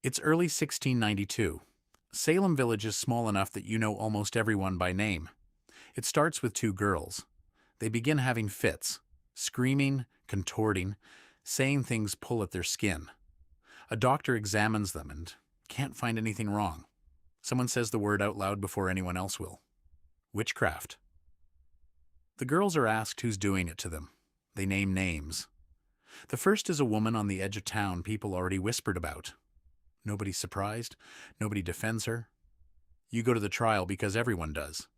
It's early 1692. Salem Village is small enough that you know almost everyone by name. It starts with two girls. They begin having fits, screaming, contorting, saying things pull at their skin. A doctor examines them and can't find anything wrong. Someone says the word out loud before anyone else will. Witchcraft. The girls are asked who's doing it to them. They name names. The first is a woman on the edge of town people already whispered about. Nobody's surprised. Nobody defends her. You go to the trial because everyone does.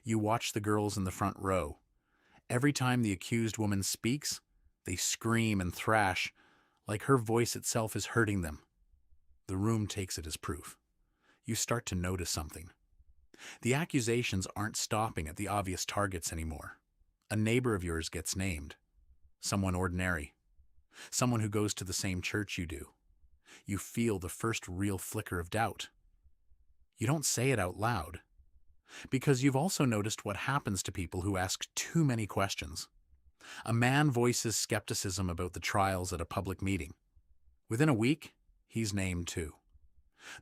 You watch the girls in the front row. Every time the accused woman speaks, they scream and thrash like her voice itself is hurting them. The room takes it as proof. You start to notice something. The accusations aren't stopping at the obvious targets anymore. A neighbor of yours gets named. Someone ordinary. Someone who goes to the same church you do. You feel the first real flicker of doubt. You don't say it out loud, because you've also noticed what happens to people who ask too many questions. A man voices skepticism about the trials at a public meeting. Within a week, he's named too.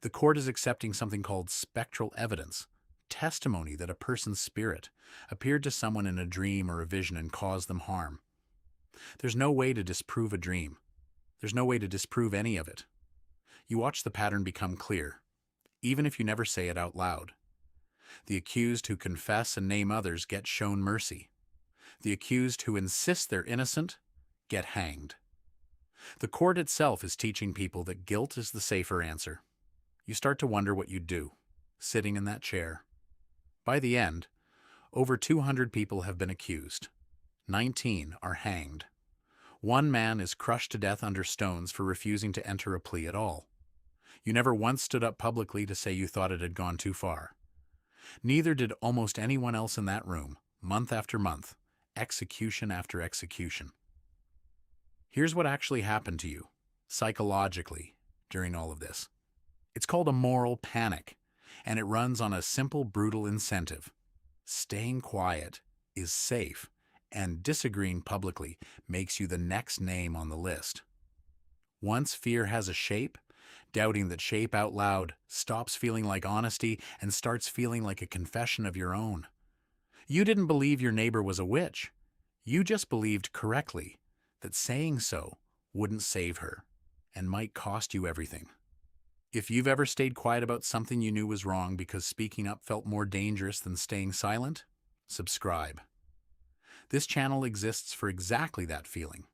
The court is accepting something called spectral evidence, testimony that a person's spirit appeared to someone in a dream or a vision and caused them harm. There's no way to disprove a dream. There's no way to disprove any of it. You watch the pattern become clear, even if you never say it out loud. The accused who confess and name others get shown mercy. The accused who insist they're innocent get hanged. The court itself is teaching people that guilt is the safer answer. You start to wonder what you'd do, sitting in that chair. By the end, over 200 people have been accused. 19 are hanged. One man is crushed to death under stones for refusing to enter a plea at all. You never once stood up publicly to say you thought it had gone too far. Neither did almost anyone else in that room, month after month, execution after execution. Here's what actually happened to you, psychologically, during all of this. It's called a moral panic, and it runs on a simple, brutal incentive. Staying quiet is safe, and disagreeing publicly makes you the next name on the list. Once fear has a shape, doubting that shape out loud stops feeling like honesty and starts feeling like a confession of your own. You didn't believe your neighbor was a witch. You just believed correctly that saying so wouldn't save her and might cost you everything. If you've ever stayed quiet about something you knew was wrong because speaking up felt more dangerous than staying silent, subscribe. This channel exists for exactly that feeling.